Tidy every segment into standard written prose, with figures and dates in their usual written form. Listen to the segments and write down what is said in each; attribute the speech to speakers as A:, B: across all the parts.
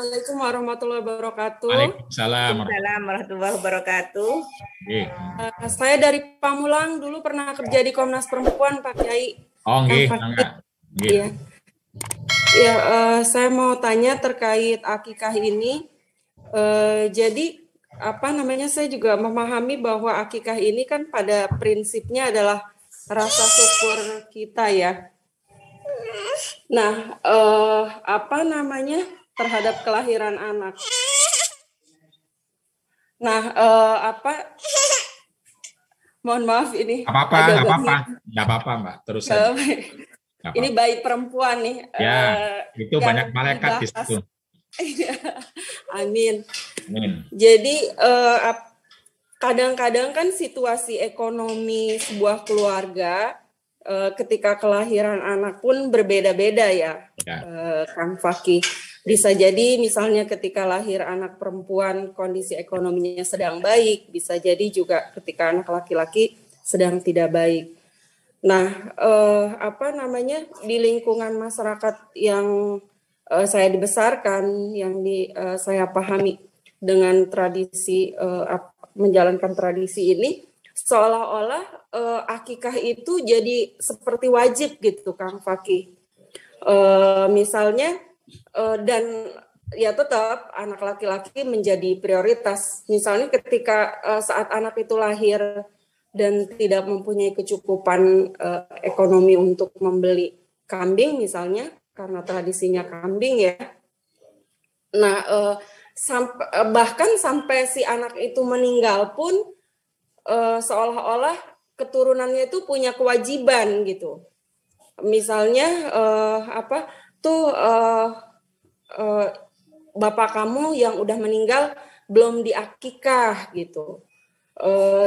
A: Assalamualaikum warahmatullahi wabarakatuh.
B: Waalaikumsalam.
C: Waalaikumsalam warahmatullahi wabarakatuh.
A: Saya dari Pamulang, dulu pernah kerja di Komnas Perempuan, Pak Kiai.
B: Oh, nggih,
A: Iya. Ya, saya mau tanya terkait akikah ini. Jadi saya juga memahami bahwa akikah ini kan pada prinsipnya adalah rasa syukur kita ya. Nah, terhadap kelahiran anak. Nah, mohon maaf ini.
B: Nggak apa-apa, Mbak. Terus saja.
A: Ini bayi perempuan nih.
B: Ya, itu banyak malaikat di situ.
A: Amin. Jadi kadang-kadang kan situasi ekonomi sebuah keluarga ketika kelahiran anak pun berbeda-beda ya. Kang Fakih. Bisa jadi misalnya ketika lahir anak perempuan kondisi ekonominya sedang baik, bisa jadi juga ketika anak laki-laki sedang tidak baik. Nah, di lingkungan masyarakat yang saya dibesarkan, yang saya pahami dengan tradisi menjalankan tradisi ini, seolah-olah akikah itu jadi seperti wajib gitu, Kang Fakih. Misalnya dan ya tetap anak laki-laki menjadi prioritas. Misalnya ketika saat anak itu lahir dan tidak mempunyai kecukupan ekonomi untuk membeli kambing misalnya, karena tradisinya kambing ya. Nah, bahkan sampai si anak itu meninggal pun seolah-olah keturunannya itu punya kewajiban gitu. Misalnya bapak kamu yang udah meninggal belum diakikah gitu.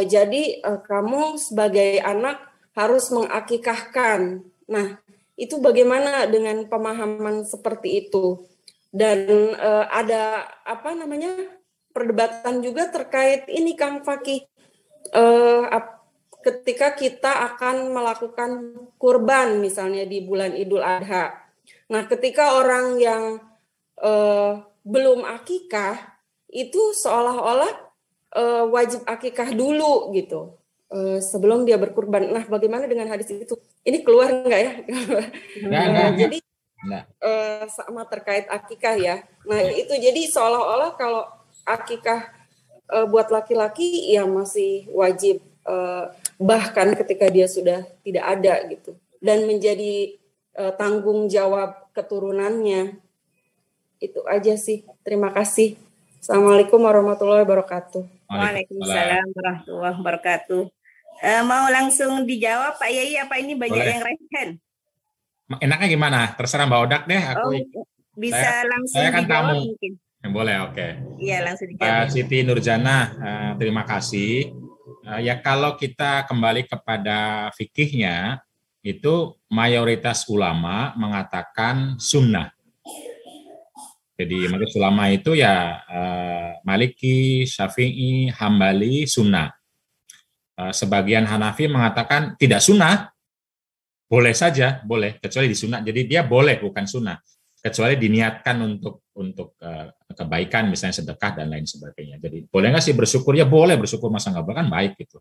A: Jadi kamu sebagai anak harus mengakikahkan. Nah, itu bagaimana dengan pemahaman seperti itu? Dan ada perdebatan juga terkait ini, Kang Fakih. Ketika kita akan melakukan kurban misalnya di bulan Idul Adha. Nah, ketika orang yang belum akikah itu seolah-olah wajib akikah dulu gitu sebelum dia berkurban. Nah, bagaimana dengan hadis itu? Ini keluar enggak ya? Jadi sama terkait akikah ya. Nah, itu jadi seolah-olah kalau akikah buat laki-laki ya masih wajib bahkan ketika dia sudah tidak ada gitu, dan menjadi tanggung jawab keturunannya. Itu aja sih. Terima kasih. Assalamualaikum warahmatullahi wabarakatuh.
C: Waalaikumsalam warahmatullahi wabarakatuh. Mau langsung dijawab Pak Yai, apa ini banyak yang raise hand?
B: Enaknya gimana? Terserah Mbak Odak deh.
C: Bisa langsung
B: saya kan
C: dijawab
B: tamu.
C: Mungkin.
B: Boleh, oke.
C: Iya, langsung dijawab.
B: Siti Nurjana, terima kasih. Ya, kalau kita kembali kepada fikihnya, itu mayoritas ulama mengatakan sunnah. Jadi mayoritas ulama itu ya Maliki, Syafi'i, Hambali, sunnah. Sebagian Hanafi mengatakan tidak sunnah, boleh saja, boleh, kecuali disunat. Jadi dia boleh, bukan sunnah, kecuali diniatkan untuk kebaikan, misalnya sedekah dan lain sebagainya. Jadi boleh nggak sih bersyukur? Ya boleh bersyukur, masa nggak bahkan baik gitu.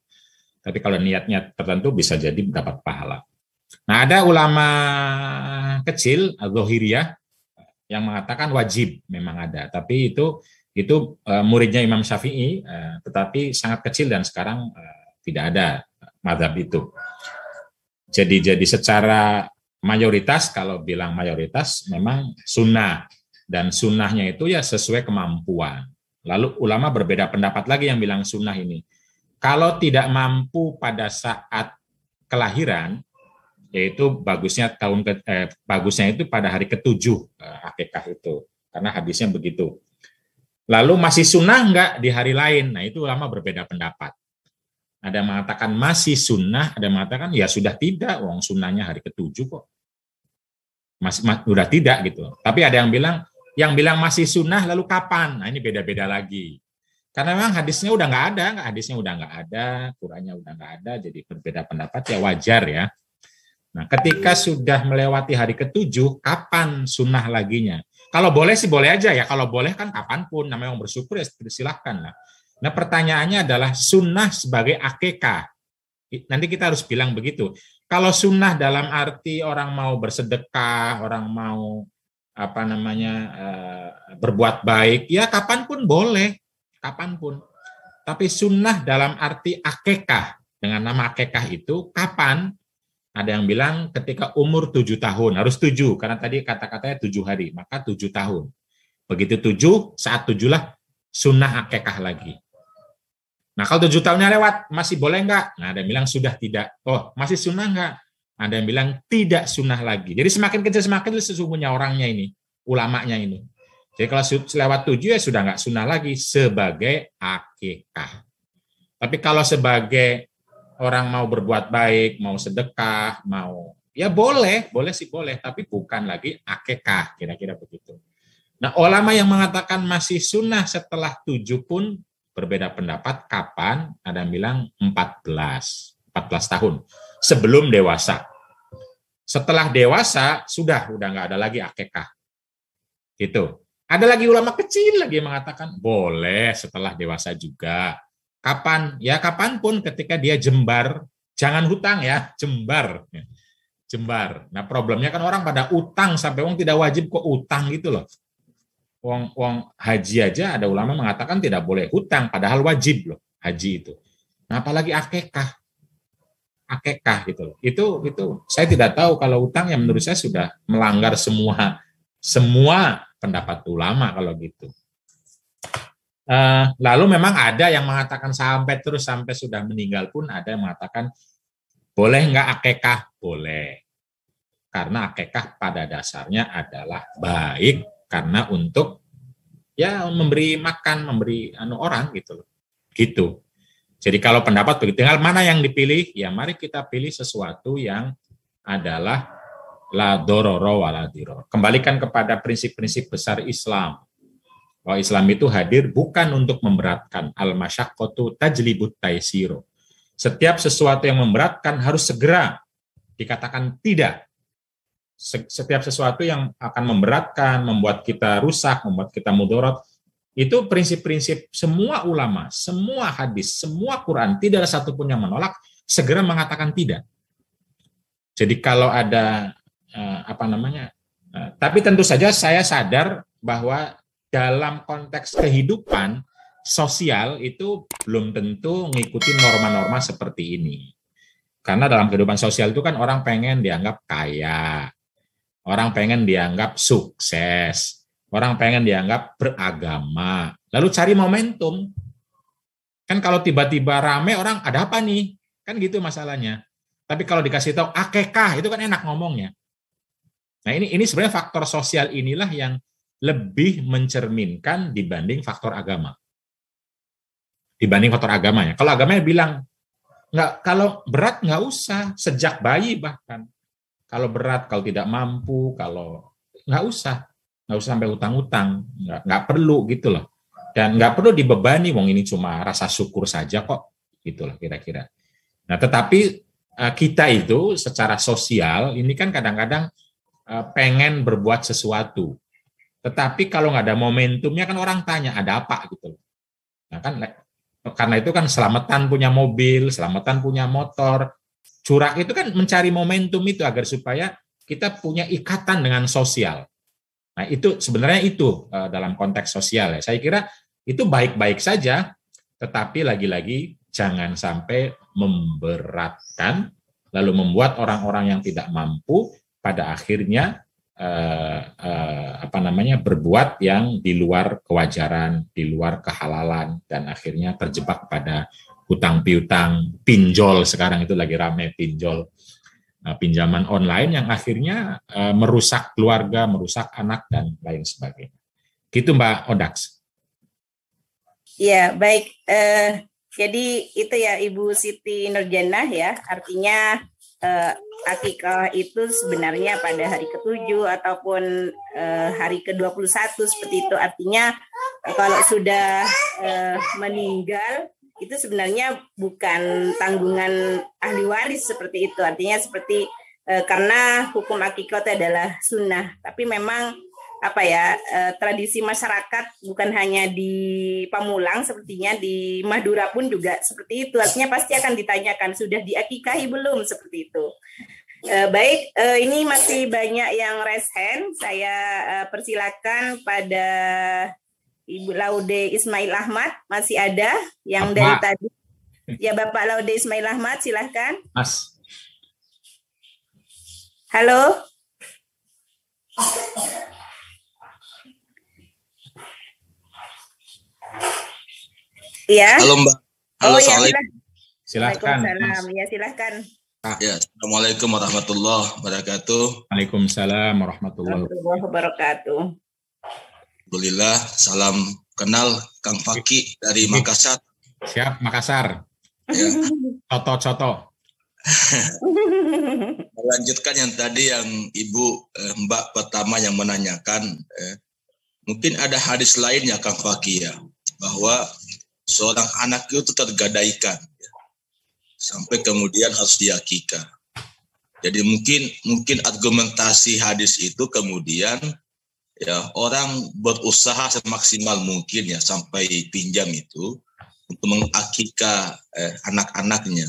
B: Tapi kalau niatnya tertentu bisa jadi dapat pahala. Nah, ada ulama kecil, Adzohiriyah, yang mengatakan wajib, memang ada. Tapi itu muridnya Imam Syafi'i, tetapi sangat kecil dan sekarang tidak ada mazhab itu. Jadi secara mayoritas, kalau bilang mayoritas, memang sunnah. Dan sunnahnya itu ya sesuai kemampuan. Lalu ulama berbeda pendapat lagi yang bilang sunnah ini. Kalau tidak mampu pada saat kelahiran, yaitu bagusnya itu pada hari ke-7 akikah itu, karena hadisnya begitu. Lalu masih sunnah enggak di hari lain? Nah, itu ulama berbeda pendapat. Ada yang mengatakan masih sunnah, ada yang mengatakan ya sudah tidak, wong sunnahnya hari ke-7 kok. Sudah tidak gitu. Tapi ada yang bilang masih sunnah, lalu kapan? Nah, ini beda-beda lagi. Karena memang hadisnya udah nggak ada, Qurannya udah nggak ada, jadi berbeda pendapat ya wajar ya. Nah, ketika sudah melewati hari ke-7, kapan sunnah laginya? Kalau boleh sih boleh aja ya. Kalau boleh kan kapanpun, namanya yang bersyukur ya silahkan lah. Nah pertanyaannya adalah sunnah sebagai akekah. Nanti kita harus bilang begitu. Kalau sunnah dalam arti orang mau bersedekah, orang mau berbuat baik, ya kapanpun boleh, kapanpun. Tapi sunnah dalam arti akekah, dengan nama akekah itu kapan? Ada yang bilang ketika umur 7 tahun, harus 7, karena tadi kata-katanya 7 hari, maka 7 tahun. Begitu 7, saat 7 lah sunnah akekah lagi. Nah kalau 7 tahunnya lewat, masih boleh enggak? Nah ada yang bilang sudah tidak. Oh masih sunnah enggak? Ada yang bilang tidak sunnah lagi. Jadi semakin kecil sesungguhnya orangnya ini, ulamanya ini. Jadi kalau lewat 7 ya sudah enggak sunnah lagi sebagai akekah. Tapi kalau sebagai orang mau berbuat baik, mau sedekah, mau ya boleh sih boleh, tapi bukan lagi akekah, kira-kira begitu. Nah, ulama yang mengatakan masih sunnah setelah 7 pun berbeda pendapat kapan, ada yang bilang 14 tahun sebelum dewasa. Setelah dewasa sudah nggak ada lagi akekah. Gitu. Ada lagi ulama kecil lagi yang mengatakan boleh setelah dewasa juga. Kapan? Ya kapanpun ketika dia jembar, jangan hutang ya, jembar. Jembar. Nah problemnya kan orang pada utang sampai wong tidak wajib kok utang gitu loh. Wong haji aja ada ulama mengatakan tidak boleh hutang, padahal wajib loh haji itu. Nah apalagi akekah gitu loh. Itu saya tidak tahu kalau utang yang menurut saya sudah melanggar semua pendapat ulama kalau gitu. Lalu memang ada yang mengatakan sampai sudah meninggal pun ada yang mengatakan boleh nggak akekah? Boleh. Karena akekah pada dasarnya adalah baik karena untuk ya memberi makan, memberi orang gitu loh. Gitu. Jadi kalau pendapat begitu, tinggal mana yang dipilih? Ya mari kita pilih sesuatu yang adalah la dororo wala diror. Kembalikan kepada prinsip-prinsip besar Islam. Bahwa Islam itu hadir bukan untuk memberatkan, al-masyaqqatu tajlibut taisiro. Setiap sesuatu yang memberatkan harus segera dikatakan tidak. Setiap sesuatu yang akan memberatkan, membuat kita rusak, membuat kita mudarat, itu prinsip-prinsip semua ulama, semua hadis, semua Quran, tidak ada satupun yang menolak, segera mengatakan tidak. Jadi kalau ada tapi tentu saja saya sadar bahwa dalam konteks kehidupan sosial itu belum tentu mengikuti norma-norma seperti ini. Karena dalam kehidupan sosial itu kan orang pengen dianggap kaya, orang pengen dianggap sukses, orang pengen dianggap beragama. Lalu cari momentum. Kan kalau tiba-tiba rame orang ada apa nih? Kan gitu masalahnya. Tapi kalau dikasih tahu akekah itu kan enak ngomongnya. Nah ini sebenarnya faktor sosial inilah yang lebih mencerminkan dibanding faktor agama. Dibanding faktor agamanya. Kalau agamanya bilang, kalau berat nggak usah, sejak bayi bahkan. Kalau berat, kalau tidak mampu, kalau nggak usah sampai utang-utang, nggak perlu gitu loh. Dan nggak perlu dibebani, wong ini cuma rasa syukur saja kok, gitu loh kira-kira. Nah tetapi kita itu secara sosial, ini kan kadang-kadang pengen berbuat sesuatu. Tetapi kalau nggak ada momentumnya kan orang tanya ada apa gitu. Nah kan karena itu kan selamatan punya mobil, selamatan punya motor, curang itu kan mencari momentum itu agar supaya kita punya ikatan dengan sosial. Nah itu sebenarnya itu dalam konteks sosial ya. Saya kira itu baik-baik saja, tetapi lagi-lagi jangan sampai memberatkan, lalu membuat orang-orang yang tidak mampu pada akhirnya berbuat yang di luar kewajaran, di luar kehalalan, dan akhirnya terjebak pada hutang piutang, pinjol, sekarang itu lagi ramai pinjol, pinjaman online yang akhirnya merusak keluarga, merusak anak, dan lain sebagainya. Gitu Mbak Odax.
C: Ya, baik. Jadi itu ya Ibu Siti Nurjanah ya, artinya akikah itu sebenarnya pada hari ke-7 ataupun hari ke-21 seperti itu. Artinya kalau sudah meninggal itu sebenarnya bukan tanggungan ahli waris seperti itu. Artinya seperti karena hukum akikah itu adalah sunnah. Tapi memang tradisi masyarakat, bukan hanya di Pamulang, sepertinya di Madura pun juga seperti itu. Artinya pasti akan ditanyakan sudah diakikahi belum, seperti itu. Baik, ini masih banyak yang raise hand. Saya persilakan pada Ibu Laude Ismail Ahmad, masih ada yang
B: Bapak.
C: dari tadi. Ya, Bapak Laude Ismail Ahmad, silahkan.
B: Mas.
C: Halo. Iya.
D: Halo Mbak. Halo,
C: ya,
B: Silakan.
C: Waalaikumsalam. Ya, silahkan.
D: Ya, Assalamualaikum warahmatullahi wabarakatuh.
B: Waalaikumsalam warahmatullahi
C: wabarakatuh.
D: Alhamdulillah, salam kenal Kang Faki dari Makassar.
B: Siap, Makassar.
D: Ya.
B: Coto.
D: Melanjutkan yang tadi yang Ibu Mbak pertama yang menanyakan, mungkin ada hadis lainnya Kang Faki ya, bahwa seorang anak itu tergadaikan ya, sampai kemudian harus diakikah. Jadi mungkin argumentasi hadis itu kemudian ya orang berusaha semaksimal mungkin ya sampai pinjam itu untuk mengakikah anak-anaknya.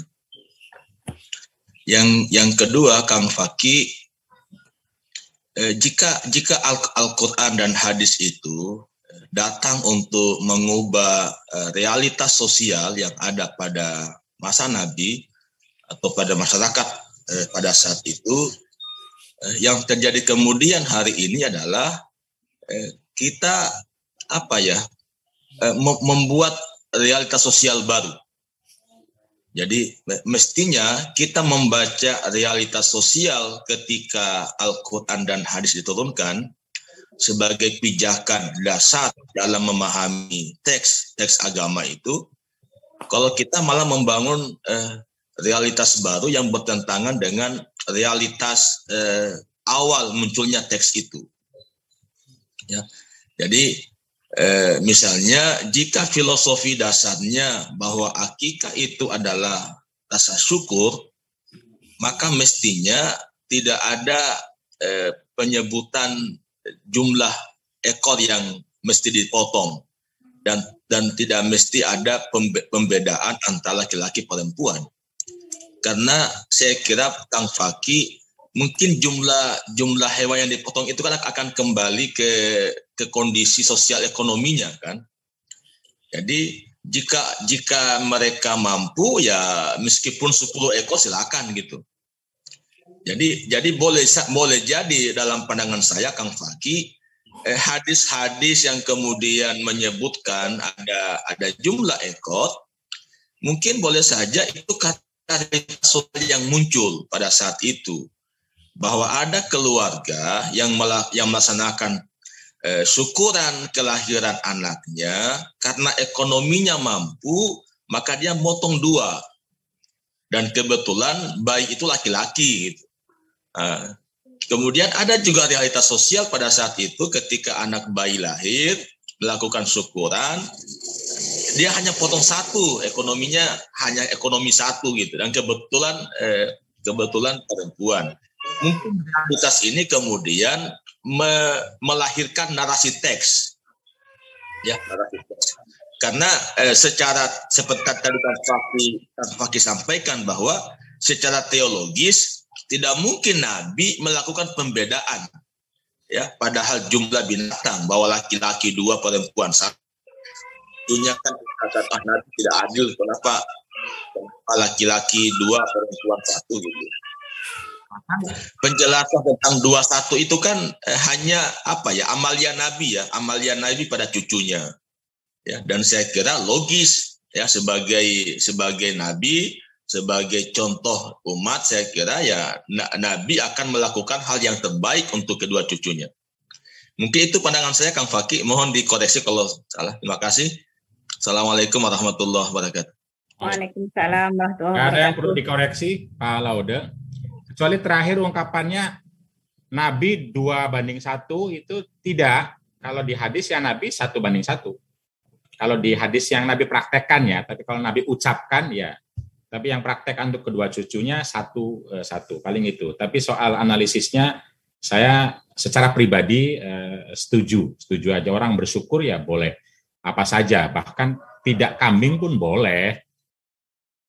D: Yang kedua Kang Faki, jika Al-Quran dan hadis itu datang untuk mengubah realitas sosial yang ada pada masa Nabi atau pada masyarakat pada saat itu, yang terjadi kemudian hari ini adalah kita membuat realitas sosial baru. Jadi mestinya kita membaca realitas sosial ketika Al-Quran dan hadis diturunkan sebagai pijakan dasar dalam memahami teks agama itu. Kalau kita malah membangun realitas baru yang bertentangan dengan realitas awal munculnya teks itu. Ya. Jadi misalnya jika filosofi dasarnya bahwa akikah itu adalah rasa syukur, maka mestinya tidak ada penyebutan jumlah ekor yang mesti dipotong dan tidak mesti ada pembedaan antara laki-laki perempuan. Karena saya kira Kang Faki, mungkin jumlah hewan yang dipotong itu kan akan kembali ke kondisi sosial ekonominya kan. Jadi jika mereka mampu ya meskipun 10 ekor silakan gitu. Jadi boleh jadi dalam pandangan saya Kang Faki, hadis-hadis yang kemudian menyebutkan ada jumlah ekor, mungkin boleh saja itu kata sosial yang muncul pada saat itu. Bahwa ada keluarga yang melaksanakan syukuran kelahiran anaknya karena ekonominya mampu, maka dia motong 2 dan kebetulan bayi itu laki-laki gitu. Kemudian ada juga realitas sosial pada saat itu ketika anak bayi lahir melakukan syukuran, dia hanya potong 1, ekonominya hanya ekonomi 1 gitu, dan kebetulan perempuan. Mungkin realitas ini kemudian melahirkan narasi teks, ya narasi teks. Karena secara seperti tadi Kang Faki sampaikan bahwa secara teologis tidak mungkin Nabi melakukan pembedaan, ya padahal jumlah binatang bahwa laki-laki 2 perempuan 1. Tentunya kan kata Nabi tidak adil, kenapa laki-laki 2 perempuan 1 gitu. Penjelasan tentang 21 itu kan hanya amalia Nabi pada cucunya ya, dan saya kira logis ya sebagai Nabi, sebagai contoh umat, saya kira ya Nabi akan melakukan hal yang terbaik untuk kedua cucunya. Mungkin itu pandangan saya Kang Faki, mohon dikoreksi kalau salah. Terima kasih. Assalamualaikum warahmatullahi wabarakatuh.
C: Waalaikumsalam warahmatullahi wabarakatuh.
B: Ada yang perlu dikoreksi Pak Laude? Kecuali terakhir ungkapannya Nabi 2:1 itu tidak. Kalau di hadis yang Nabi 1:1. Kalau di hadis yang Nabi praktekkan ya, tapi kalau Nabi ucapkan ya. Tapi yang praktekkan untuk kedua cucunya 1:1 paling itu. Tapi soal analisisnya saya secara pribadi setuju aja, orang bersyukur ya boleh apa saja, bahkan tidak kambing pun boleh.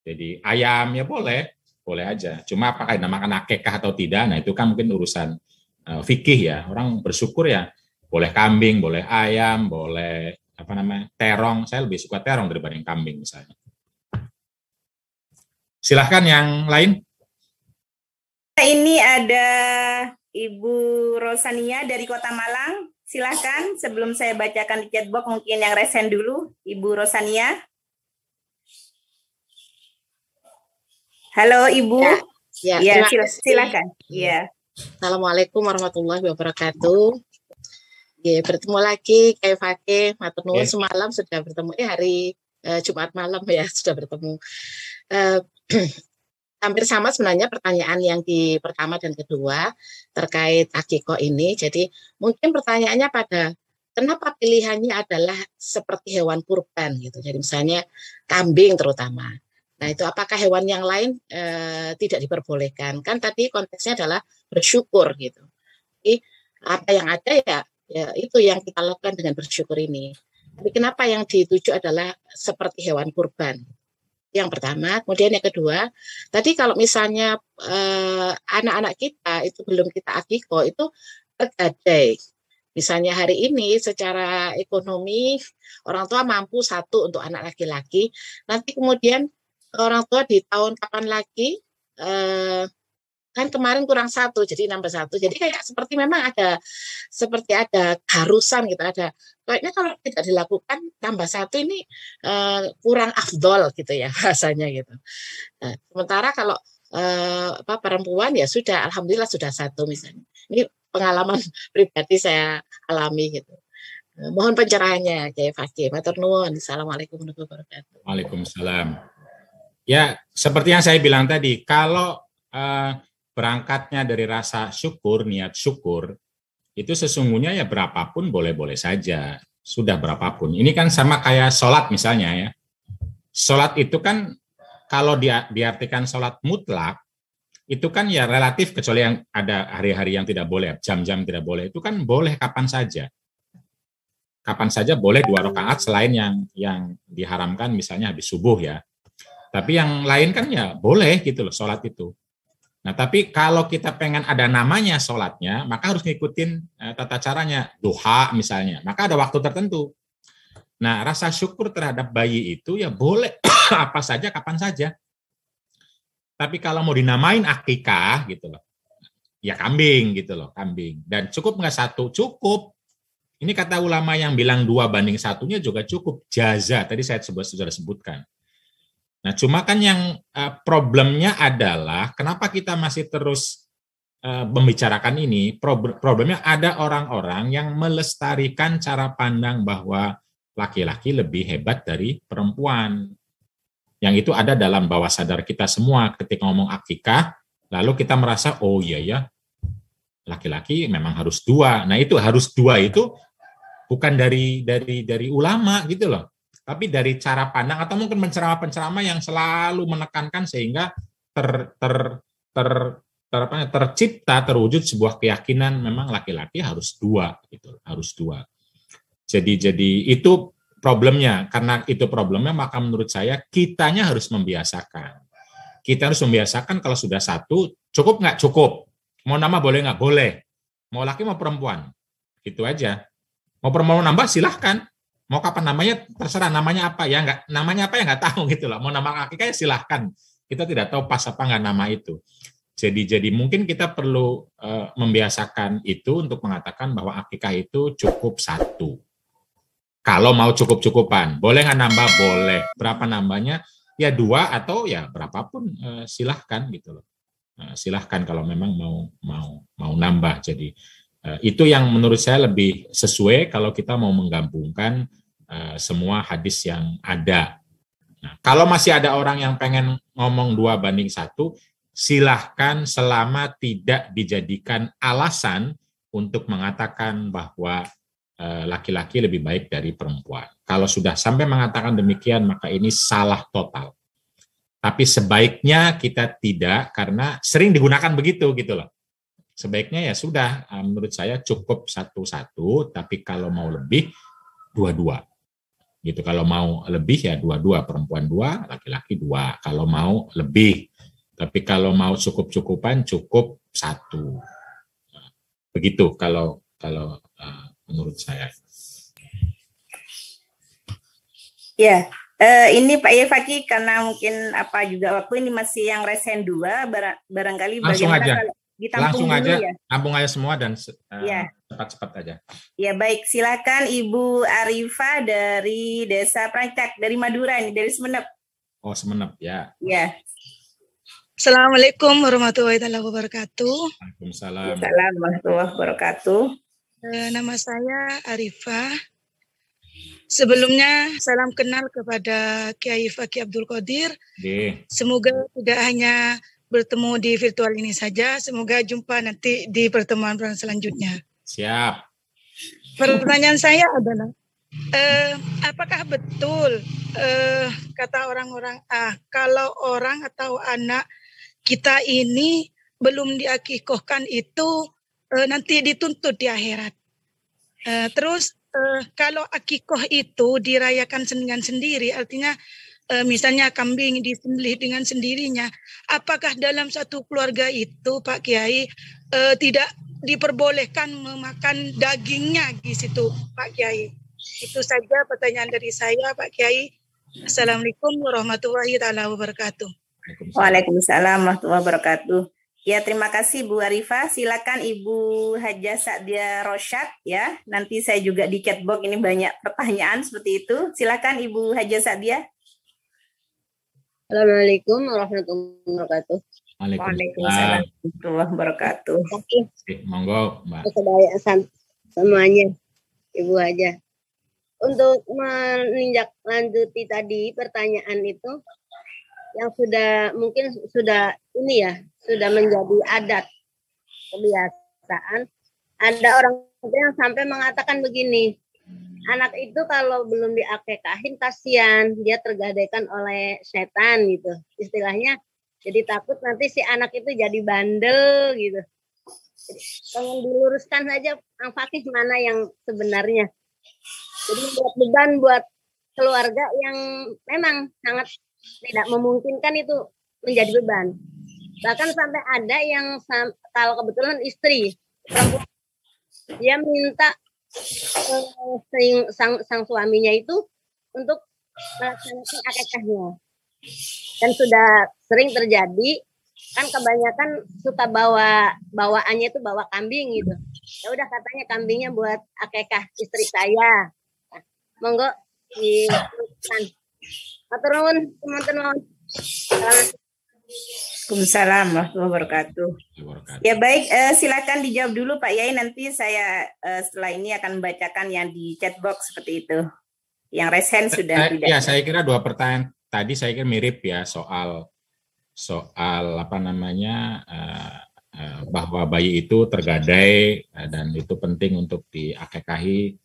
B: Jadi ayam ya boleh aja. Cuma apakah dinamakan akikah atau tidak, nah itu kan mungkin urusan fikih ya. Orang bersyukur ya boleh kambing, boleh ayam, boleh terong. Saya lebih suka terong daripada yang kambing misalnya. Silahkan yang lain.
C: Ini ada Ibu Rosania dari Kota Malang. Silahkan sebelum saya bacakan di chatbox mungkin yang resen dulu, Ibu Rosania. Halo Ibu. Ya, silakan. Ya.
E: Assalamualaikum warahmatullahi wabarakatuh. Ya, bertemu lagi Kiai Fakih, matur nuwun, semalam sudah bertemu hari Jumat malam ya sudah bertemu. Hampir sama sebenarnya pertanyaan yang di pertama dan kedua terkait akikoh ini. Jadi mungkin pertanyaannya pada kenapa pilihannya adalah seperti hewan kurban gitu. Jadi misalnya kambing terutama. Nah itu apakah hewan yang lain tidak diperbolehkan? Kan tadi konteksnya adalah bersyukur gitu. Jadi apa yang ada ya itu yang kita lakukan dengan bersyukur ini. Tapi kenapa yang dituju adalah seperti hewan kurban? Yang pertama, kemudian yang kedua, tadi kalau misalnya anak-anak kita itu belum kita akikoh itu tergadai. Misalnya hari ini secara ekonomi orang tua mampu satu untuk anak laki-laki, nanti kemudian orang tua di tahun kapan lagi kan kemarin kurang satu jadi nambah satu, jadi kayak seperti memang ada keharusan gitu, ada kayaknya kalau tidak dilakukan tambah satu ini kurang afdol gitu ya bahasanya gitu. Nah, sementara kalau perempuan ya sudah alhamdulillah sudah satu misalnya. Ini pengalaman pribadi saya alami gitu. Mohon pencerahannya Kiai Fakih. Matur nuwun. Assalamualaikum warahmatullahi wabarakatuh.
B: Waalaikumsalam. Ya, seperti yang saya bilang tadi, kalau berangkatnya dari rasa syukur, niat syukur, itu sesungguhnya ya berapapun boleh-boleh saja, sudah berapapun. Ini kan sama kayak sholat misalnya ya. Sholat itu kan kalau diartikan sholat mutlak, itu kan ya relatif, kecuali yang ada hari-hari yang tidak boleh, jam-jam tidak boleh, itu kan boleh kapan saja. Kapan saja boleh 2 rakaat selain yang diharamkan misalnya habis subuh ya. Tapi yang lain kan ya boleh gitu loh sholat itu. Nah tapi kalau kita pengen ada namanya sholatnya, maka harus ngikutin tata caranya. Duha misalnya, maka ada waktu tertentu. Nah rasa syukur terhadap bayi itu ya boleh apa saja, kapan saja. Tapi kalau mau dinamain akikah gitu loh, ya kambing gitu loh, kambing. Dan cukup nggak satu? Cukup. Ini kata ulama yang bilang 2:1 juga cukup. Jaza, tadi saya sudah sebutkan. Nah, cuma kan yang problemnya adalah kenapa kita masih terus membicarakan ini, problemnya ada orang-orang yang melestarikan cara pandang bahwa laki-laki lebih hebat dari perempuan. Yang itu ada dalam bawah sadar kita semua ketika ngomong akikah, lalu kita merasa, oh iya ya, laki-laki memang harus 2. Nah itu harus 2 itu bukan dari ulama gitu loh. Tapi dari cara pandang atau mungkin penceramah-penceramah yang selalu menekankan sehingga tercipta, terwujud sebuah keyakinan memang laki-laki harus 2 gitu, harus 2. Jadi itu problemnya, karena itu problemnya maka menurut saya kitanya harus membiasakan. Kita harus membiasakan kalau sudah 1, cukup nggak? Cukup. Mau nama boleh nggak? Boleh. Mau laki mau perempuan. Gitu aja. Mau perempuan mau nambah silahkan. Mau kapan namanya terserah, namanya apa ya nggak, namanya apa ya nggak tahu gitu loh. Mau nama akikah ya silahkan. Kita tidak tahu pas apa nggak nama itu. Jadi mungkin kita perlu membiasakan itu untuk mengatakan bahwa akikah itu cukup 1. Kalau mau cukup-cukupan, boleh nggak nambah? Boleh. Berapa nambahnya? Ya 2 atau ya berapapun silahkan gitu loh. Silahkan kalau memang mau nambah. Jadi itu yang menurut saya lebih sesuai kalau kita mau menggabungkan semua hadis yang ada. Nah, kalau masih ada orang yang pengen ngomong 2:1, silahkan selama tidak dijadikan alasan untuk mengatakan bahwa laki-laki lebih baik dari perempuan. Kalau sudah sampai mengatakan demikian, maka ini salah total. Tapi sebaiknya kita tidak, karena sering digunakan begitu gitu loh. sebaiknya ya sudah, menurut saya cukup satu-satu, tapi kalau mau lebih dua-dua. Gitu, kalau mau lebih ya dua-dua, perempuan 2, laki-laki 2. Kalau mau lebih, tapi kalau mau cukup-cukupan cukup 1. Begitu kalau menurut saya.
C: Ya, ini Pak Yefaki, karena mungkin juga waktu ini masih yang resen 2, barangkali
B: langsung
C: bagaimana
B: aja.
C: kalau ditampung
B: Langsung
C: dulu
B: aja,
C: ya.
B: tampung aja semua dan
C: Ya.
B: cepat-cepat aja.
C: Ya baik, silakan Ibu Arifah dari Desa Prancak, dari Madura ini, dari Semenep.
B: Oh, Semenep ya.
C: Ya.
F: Assalamualaikum warahmatullahi wabarakatuh.
B: Waalaikumsalam.
C: Assalamualaikum warahmatullahi wabarakatuh.
F: Nama saya Arifah. Sebelumnya salam kenal kepada Kiai Faki Abdul Qadir. Semoga tidak hanya bertemu di virtual ini saja, semoga jumpa nanti di pertemuan selanjutnya.
B: Siap.
F: Pertanyaan saya adalah, apakah betul kata orang-orang, kalau orang atau anak kita ini belum diakikohkan itu nanti dituntut di akhirat. Terus kalau akikoh itu dirayakan dengan sendiri, artinya misalnya kambing disembelih dengan sendirinya, apakah dalam satu keluarga itu Pak Kiai tidak diperbolehkan memakan dagingnya di situ Pak Kiai? Itu saja pertanyaan dari saya Pak Kiai. Assalamualaikum warahmatullahi wabarakatuh.
C: Waalaikumsalam warahmatullahi wabarakatuh. Ya, terima kasih Bu Arifah. Silakan Ibu Hajah Sa'dia Rosyad ya. Nanti saya juga di chatbox ini banyak pertanyaan seperti itu. Silakan Ibu Hajah Sa'dia.
G: Assalamualaikum warahmatullahi wabarakatuh.
C: Waalaikumsalam warahmatullahi wabarakatuh.
B: Monggo, Mbak.
G: Kebayasan semuanya, Ibu Hajah. Untuk menindaklanjuti tadi pertanyaan itu, yang mungkin sudah menjadi adat kebiasaan. Ada orang yang sampai mengatakan begini, anak itu kalau belum diakekahin kasihan, dia tergadaikan oleh setan gitu. Istilahnya jadi takut nanti si anak itu jadi bandel gitu. Pengen diluruskan saja Ang Fakih mana yang sebenarnya. Jadi buat beban buat keluarga yang memang sangat tidak memungkinkan itu menjadi beban. Bahkan sampai ada yang kalau kebetulan istri perempuan, dia minta sang suaminya itu untuk melaksanakan akikahnya. Dan sudah sering terjadi, kan kebanyakan suka bawaannya itu bawa kambing gitu. Ya udah katanya kambingnya buat akikah istri saya. Nah, monggo dilakukan. Matur nuwun, teman-teman.
C: Waalaikumsalam warahmatullahi wabarakatuh. Ya baik, silakan dijawab dulu Pak Yai, nanti saya setelah ini akan membacakan yang di chatbox seperti itu. Yang resen sudah tidak.
B: Ya, saya kira 2 pertanyaan tadi saya kira mirip ya, soal apa namanya bahwa bayi itu tergadai dan itu penting untuk diakekahi.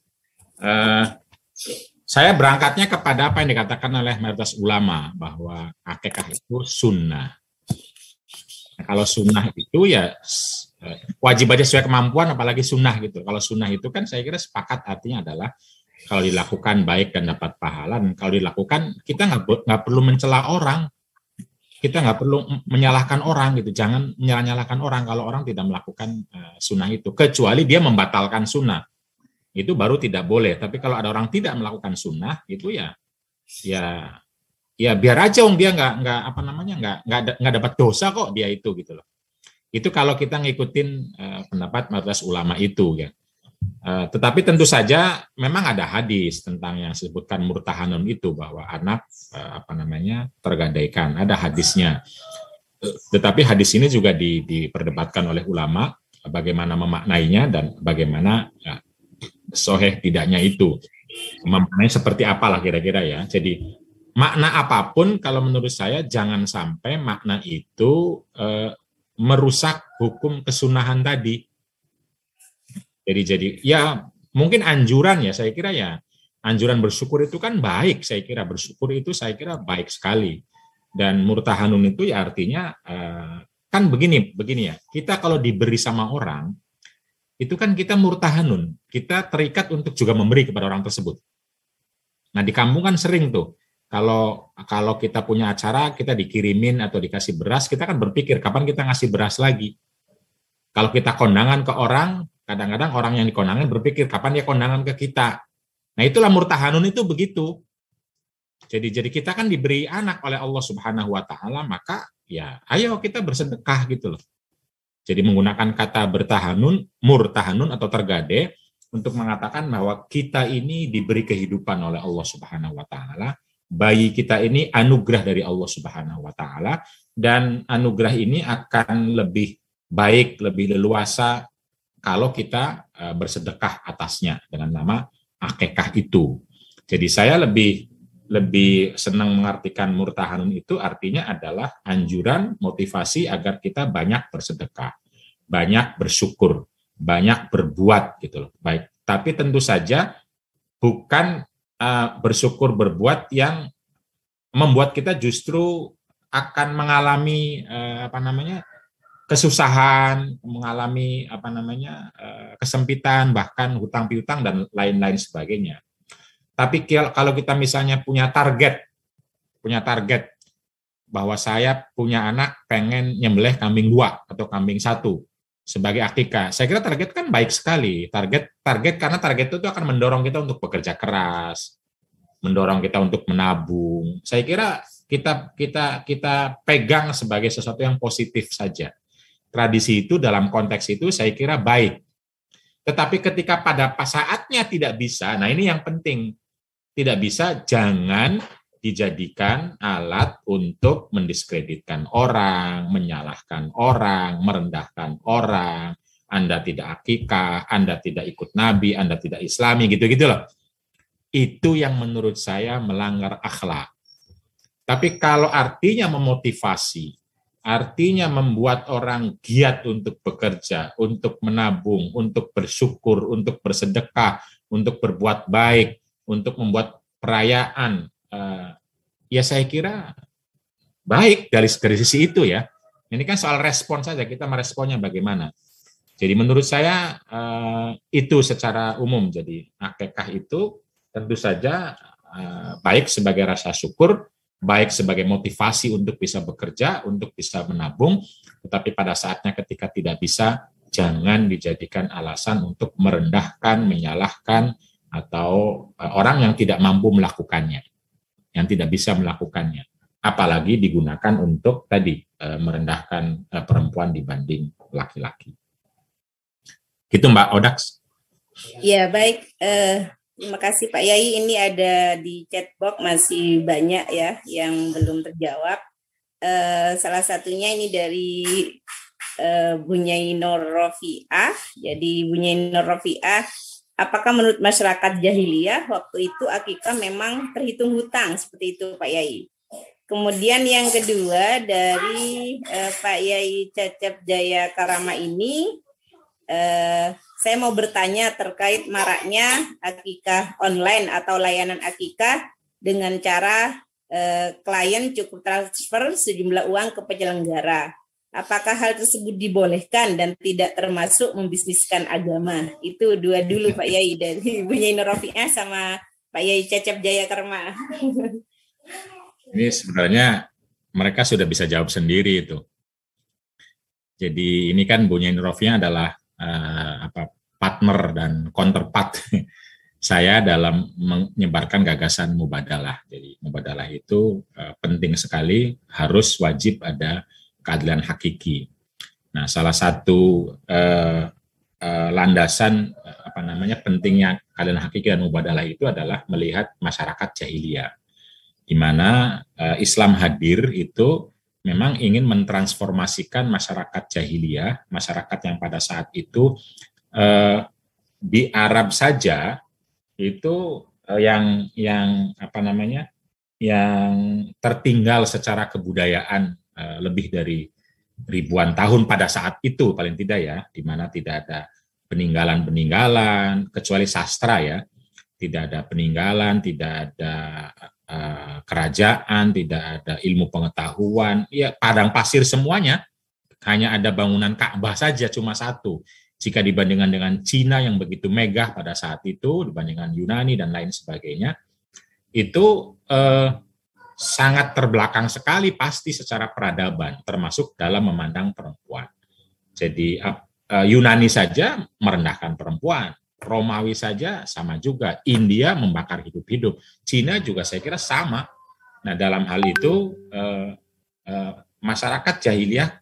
B: Saya berangkatnya kepada apa yang dikatakan oleh mayoritas ulama bahwa akikah itu sunnah. Nah, kalau sunnah itu ya wajib aja sesuai kemampuan, apalagi sunnah gitu. Kalau sunnah itu kan saya kira sepakat artinya adalah kalau dilakukan baik dan dapat pahala. Dan kalau dilakukan kita nggak perlu mencela orang, kita nggak perlu menyalahkan orang gitu. Jangan menyalahkan orang kalau orang tidak melakukan sunnah itu, kecuali dia membatalkan sunnah. Itu baru tidak boleh. Tapi kalau ada orang tidak melakukan sunnah itu ya biar aja dia nggak dapat dosa kok dia itu gitu loh. Itu kalau kita ngikutin pendapat mayoritas ulama itu ya. Tetapi tentu saja memang ada hadis tentang yang disebutkan murtahanun itu, bahwa anak tergadaikan, ada hadisnya. Tetapi hadis ini juga diperdebatkan oleh ulama bagaimana memaknainya dan bagaimana sahih tidaknya itu, memaknai seperti apalah kira-kira ya. Jadi makna apapun kalau menurut saya jangan sampai makna itu merusak hukum kesunahan tadi. Jadi ya mungkin anjuran ya, saya kira ya anjuran bersyukur itu kan baik, saya kira bersyukur itu saya kira baik sekali. Dan murtahanun itu ya artinya kan begini ya, kita kalau diberi sama orang, itu kan kita murtahanun, kita terikat untuk juga memberi kepada orang tersebut. Nah di kampung kan sering tuh, kalau kita punya acara, kita dikirimin atau dikasih beras, kita kan berpikir kapan kita ngasih beras lagi. Kalau kita kondangan ke orang, kadang-kadang orang yang dikondangan berpikir kapan dia kondangan ke kita. Nah itulah murtahanun itu begitu. Jadi kita kan diberi anak oleh Allah Subhanahu wa taala, maka ya ayo kita bersedekah gitu loh. Jadi menggunakan kata bertahanun, murtahanun atau tergade untuk mengatakan bahwa kita ini diberi kehidupan oleh Allah Subhanahu wa taala. Bayi kita ini anugerah dari Allah Subhanahu wa taala, dan anugerah ini akan lebih baik, lebih leluasa kalau kita bersedekah atasnya dengan nama akikah itu. Jadi saya lebih senang mengartikan murtahanun itu artinya adalah anjuran, motivasi agar kita banyak bersedekah, banyak bersyukur, banyak berbuat gitu loh. Baik, tapi tentu saja bukan bersyukur berbuat yang membuat kita justru akan mengalami kesusahan, mengalami kesempitan, bahkan hutang piutang dan lain-lain sebagainya. Tapi kalau kita misalnya punya target bahwa saya punya anak pengen nyembelih kambing 2 atau kambing 1 sebagai akikah, saya kira target kan baik sekali. Target karena target itu akan mendorong kita untuk bekerja keras, mendorong kita untuk menabung. Saya kira kita pegang sebagai sesuatu yang positif saja. Tradisi itu dalam konteks itu saya kira baik. Tetapi ketika pada saatnya tidak bisa, nah ini yang penting. Tidak bisa, jangan dijadikan alat untuk mendiskreditkan orang, menyalahkan orang, merendahkan orang. Anda tidak akikah, Anda tidak ikut Nabi, Anda tidak Islami, gitu-gitu loh. Itu yang menurut saya melanggar akhlak. Tapi kalau artinya memotivasi, artinya membuat orang giat untuk bekerja, untuk menabung, untuk bersyukur, untuk bersedekah, untuk berbuat baik, untuk membuat perayaan, ya saya kira baik dari sisi itu ya. Ini kan soal respon saja, kita meresponnya bagaimana. Jadi menurut saya itu secara umum. Jadi akikah itu tentu saja baik sebagai rasa syukur, baik sebagai motivasi untuk bisa bekerja, untuk bisa menabung, tetapi pada saatnya ketika tidak bisa, jangan dijadikan alasan untuk merendahkan, menyalahkan, atau orang yang tidak mampu melakukannya, yang tidak bisa melakukannya. Apalagi digunakan untuk tadi merendahkan perempuan dibanding laki-laki. Gitu Mbak Odaks.
C: Ya baik, terima kasih Pak Yai. Ini ada di chat box masih banyak ya yang belum terjawab. Salah satunya ini dari Bunyai Nur Rofiah. Jadi Bunyai Nur Rofiah, apakah menurut masyarakat jahiliyah waktu itu akikah memang terhitung hutang seperti itu Pak Yai? Kemudian yang kedua dari Pak Yai Cecep Jaya Karama ini, saya mau bertanya terkait maraknya akikah online atau layanan akikah dengan cara klien cukup transfer sejumlah uang ke penyelenggara. Apakah hal tersebut dibolehkan dan tidak termasuk membisniskan agama? Itu dua dulu Pak Yai, dari Ibu Nyai Nur Rofiah sama Pak Yai Cecep Jaya Karma.
B: Ini sebenarnya mereka sudah bisa jawab sendiri itu. Jadi ini kan Bu Nyai Nur Rofiah adalah partner dan counterpart saya dalam menyebarkan gagasan mubadalah. Jadi mubadalah itu penting sekali, harus wajib ada keadilan hakiki. Nah, salah satu landasan pentingnya keadilan hakiki dan mubadalah itu adalah melihat masyarakat jahiliyah, di mana Islam hadir itu memang ingin mentransformasikan masyarakat jahiliyah, masyarakat yang pada saat itu di Arab saja itu yang tertinggal secara kebudayaan lebih dari ribuan tahun pada saat itu paling tidak ya, di mana tidak ada peninggalan-peninggalan kecuali sastra ya, tidak ada peninggalan, tidak ada kerajaan, tidak ada ilmu pengetahuan, ya padang pasir semuanya, hanya ada bangunan Ka'bah saja cuma satu. Jika dibandingkan dengan Cina yang begitu megah pada saat itu, dibandingkan Yunani dan lain sebagainya, itu sangat terbelakang sekali pasti secara peradaban, termasuk dalam memandang perempuan. Jadi Yunani saja merendahkan perempuan, Romawi saja sama juga, India membakar hidup-hidup, Cina juga saya kira sama. Nah, dalam hal itu masyarakat jahiliyah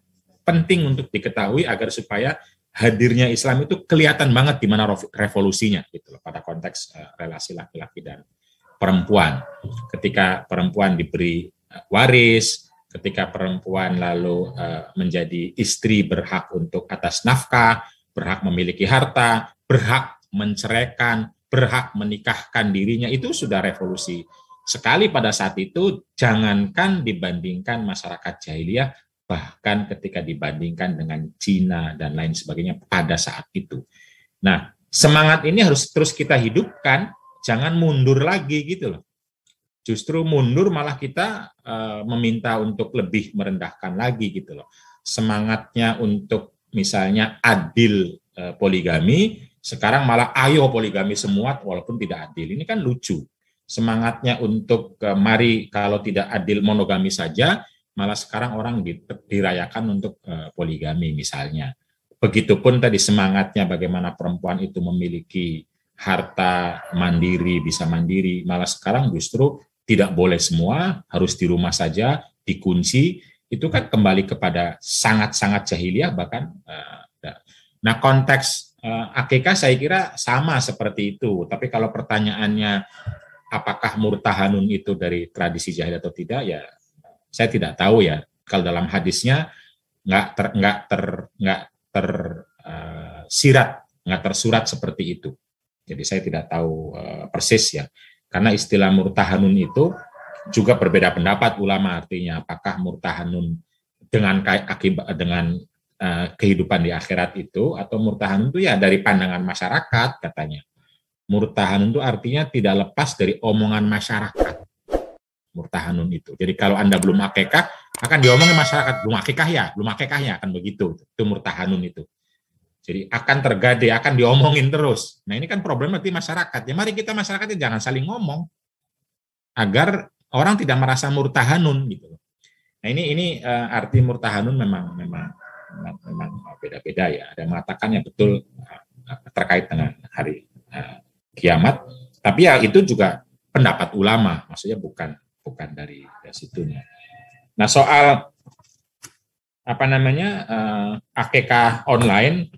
B: penting untuk diketahui agar supaya hadirnya Islam itu kelihatan banget di mana revolusinya gitu loh, pada konteks relasi laki-laki dan perempuan. Ketika perempuan diberi waris, ketika perempuan lalu menjadi istri berhak untuk atas nafkah, berhak memiliki harta, berhak menceraikan, berhak menikahkan dirinya, itu sudah revolusi sekali pada saat itu. Jangankan dibandingkan masyarakat jahiliyah, bahkan ketika dibandingkan dengan Cina dan lain sebagainya pada saat itu. Nah, semangat ini harus terus kita hidupkan, jangan mundur lagi gitu loh. Justru mundur malah kita meminta untuk lebih merendahkan lagi gitu loh. Semangatnya untuk misalnya adil poligami, sekarang malah ayo poligami semua walaupun tidak adil. Ini kan lucu. Semangatnya untuk mari kalau tidak adil monogami saja, malah sekarang orang dirayakan untuk poligami misalnya. Begitupun tadi semangatnya bagaimana perempuan itu memiliki harta mandiri, bisa mandiri, malah sekarang justru tidak boleh semua, harus di rumah saja, dikunci. Itu kan kembali kepada sangat-sangat jahiliyah bahkan. Nah, konteks akikah saya kira sama seperti itu. Tapi kalau pertanyaannya apakah murtahanun itu dari tradisi jahiliyah atau tidak, ya saya tidak tahu ya. Kalau dalam hadisnya nggak tersurat seperti itu. Jadi saya tidak tahu persis ya. Karena istilah murtahanun itu juga berbeda pendapat ulama, artinya apakah murtahanun dengan kehidupan di akhirat itu, atau murtahanun itu ya dari pandangan masyarakat katanya. Murtahanun itu artinya tidak lepas dari omongan masyarakat. Murtahanun itu. Jadi kalau Anda belum akikah, akan diomongin masyarakat, belum akikah ya, akan begitu. Itu murtahanun itu. Jadi akan tergade, akan diomongin terus. Nah, ini kan problem berarti masyarakat. Ya mari kita masyarakatnya jangan saling ngomong agar orang tidak merasa murtahanun gitu. Nah, ini arti murtahanun memang beda-beda ya. Ada yang mengatakan yang betul terkait dengan hari kiamat, tapi ya itu juga pendapat ulama, maksudnya bukan dari situnya. Nah, soal akikah online,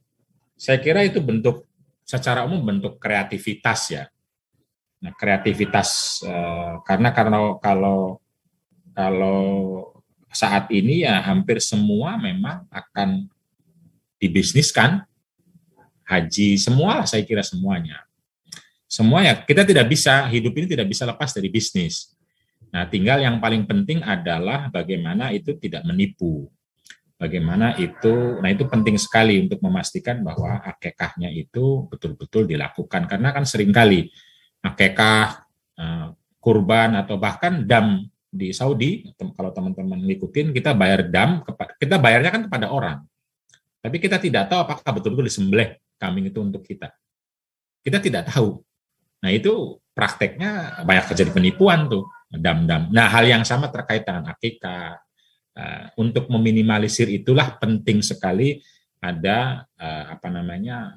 B: saya kira itu secara umum bentuk kreativitas ya. Nah, kreativitas karena kalau saat ini ya hampir semua memang akan dibisniskan, haji semua, saya kira semuanya. Semua ya, kita tidak bisa, hidup ini tidak bisa lepas dari bisnis. Nah, tinggal yang paling penting adalah bagaimana itu tidak menipu. Bagaimana itu, nah itu penting sekali untuk memastikan bahwa akikahnya itu betul-betul dilakukan. Karena kan seringkali akikah, kurban, atau bahkan dam di Saudi, kalau teman-teman ngikutin, kita bayar dam, kita bayarnya kan kepada orang. Tapi kita tidak tahu apakah betul-betul disembelih kambing itu untuk kita. Kita tidak tahu. Nah, itu prakteknya banyak terjadi penipuan tuh, dam-dam. Nah, hal yang sama terkait dengan akikah. Untuk meminimalisir itulah penting sekali ada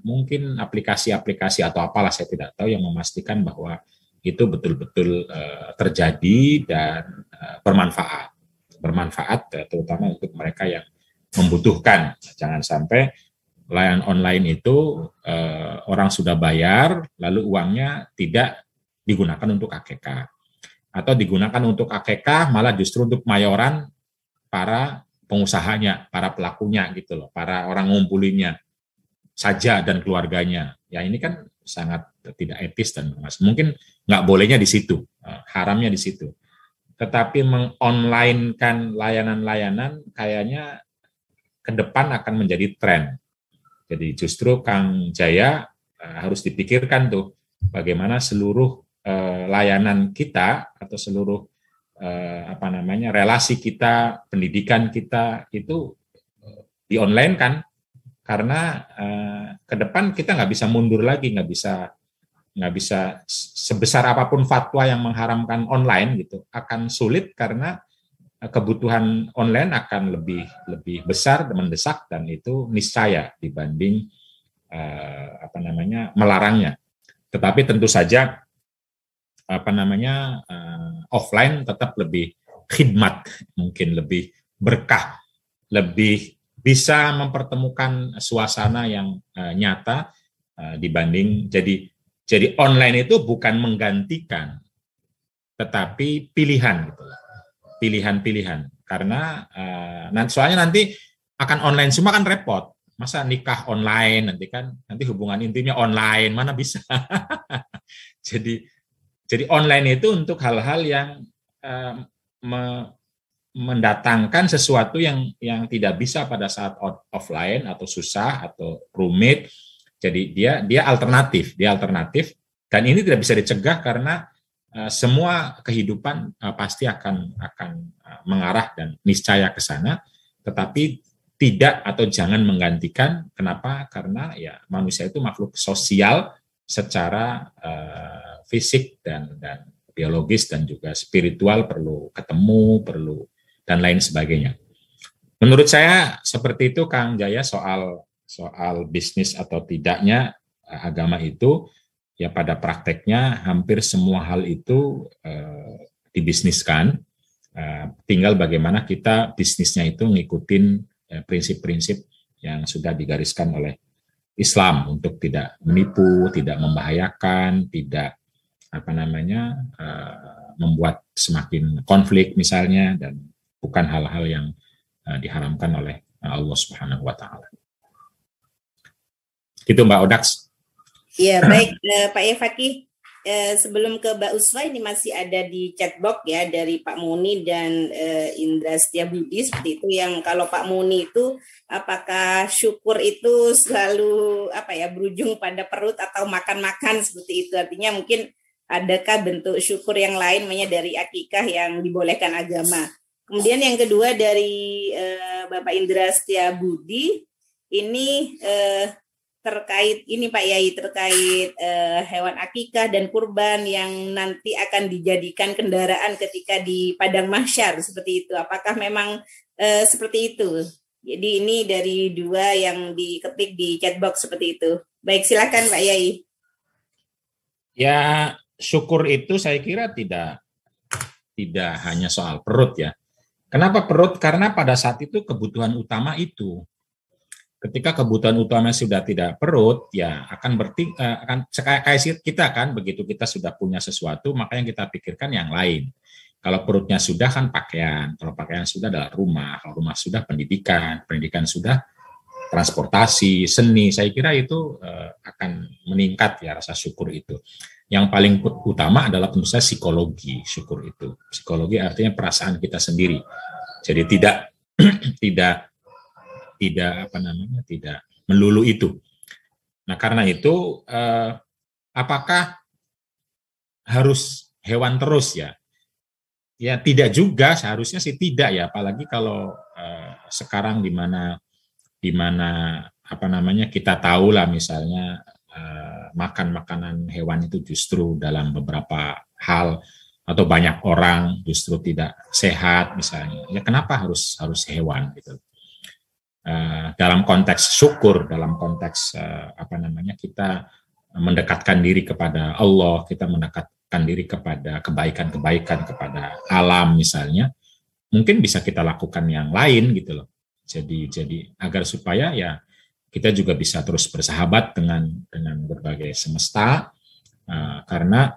B: mungkin aplikasi-aplikasi atau apalah saya tidak tahu yang memastikan bahwa itu betul-betul terjadi dan bermanfaat terutama untuk mereka yang membutuhkan. Jangan sampai layanan online itu orang sudah bayar lalu uangnya tidak digunakan untuk akikah, atau digunakan untuk akikah malah justru untuk mayoran para pengusahanya, para pelakunya gitu loh, para orang ngumpulinnya saja dan keluarganya. Ya ini kan sangat tidak etis dan mungkin nggak bolehnya di situ, haramnya di situ. Tetapi mengonlinekan layanan-layanan kayaknya ke depan akan menjadi tren. Jadi justru Kang Jaya harus dipikirkan tuh bagaimana seluruh layanan kita atau seluruh relasi kita, pendidikan kita itu di online kan, karena ke depan kita nggak bisa mundur lagi, nggak bisa sebesar apapun fatwa yang mengharamkan online gitu, akan sulit karena kebutuhan online akan lebih besar, mendesak, dan itu niscaya dibanding melarangnya. Tetapi tentu saja offline tetap lebih khidmat, mungkin lebih berkah, lebih bisa mempertemukan suasana yang nyata dibanding jadi online itu bukan menggantikan, tetapi pilihan gitu. Pilihan-pilihan, karena soalnya nanti akan online semua kan repot. Masa nikah online, nanti hubungan intimnya online, mana bisa. Jadi online itu untuk hal-hal yang mendatangkan sesuatu yang tidak bisa pada saat offline, atau susah atau rumit. Jadi dia alternatif, dan ini tidak bisa dicegah karena semua kehidupan pasti akan mengarah dan niscaya ke sana, tetapi tidak atau jangan menggantikan. Kenapa? Karena ya manusia itu makhluk sosial secara fisik dan biologis, dan juga spiritual, perlu ketemu, perlu dan lain sebagainya. Menurut saya seperti itu, Kang Jaya, soal bisnis atau tidaknya agama itu. Ya pada prakteknya hampir semua hal itu dibisniskan, tinggal bagaimana kita bisnisnya itu ngikutin prinsip-prinsip yang sudah digariskan oleh Islam untuk tidak menipu, tidak membahayakan, tidak membuat semakin konflik misalnya, dan bukan hal-hal yang diharamkan oleh Allah Subhanahu wa taala. Gitu Mbak Odaks.
C: Ya, baik Pak Fakih. Sebelum ke Mbak Uswa, ini masih ada di chatbox ya dari Pak Muni dan Indra Setiabudi seperti itu. Yang kalau Pak Muni itu, apakah syukur itu selalu berujung pada perut atau makan-makan seperti itu? Artinya mungkin adakah bentuk syukur yang lain, dari akikah yang dibolehkan agama? Kemudian yang kedua dari Bapak Indra Setiabudi, ini terkait ini Pak Yai, terkait hewan akikah dan kurban yang nanti akan dijadikan kendaraan ketika di padang mahsyar seperti itu. Apakah memang seperti itu? Jadi ini dari dua yang diketik di chatbox seperti itu. Baik, silakan Pak Yai.
B: Ya, syukur itu saya kira tidak hanya soal perut ya. Kenapa perut? Karena pada saat itu kebutuhan utama itu. Ketika kebutuhan utama sudah tidak perut, ya akan kayak kita kan, begitu kita sudah punya sesuatu, maka yang kita pikirkan yang lain. Kalau perutnya sudah kan pakaian, kalau pakaian sudah adalah rumah, kalau rumah sudah pendidikan sudah transportasi, seni. Saya kira itu akan meningkat ya rasa syukur itu. Yang paling utama adalah tentu saja psikologi syukur itu. Psikologi artinya perasaan kita sendiri. Jadi tidak melulu itu. Nah, karena itu apakah harus hewan terus ya? Ya tidak juga, seharusnya sih tidak ya, apalagi kalau sekarang di mana kita tahu lah misalnya makan makanan hewan itu justru dalam beberapa hal atau banyak orang justru tidak sehat misalnya. Ya kenapa harus hewan gitu? Dalam konteks syukur, dalam konteks kita mendekatkan diri kepada Allah, kita mendekatkan diri kepada kebaikan-kebaikan, kepada alam misalnya, mungkin bisa kita lakukan yang lain gitu loh. Jadi agar supaya ya kita juga bisa terus bersahabat dengan berbagai semesta, karena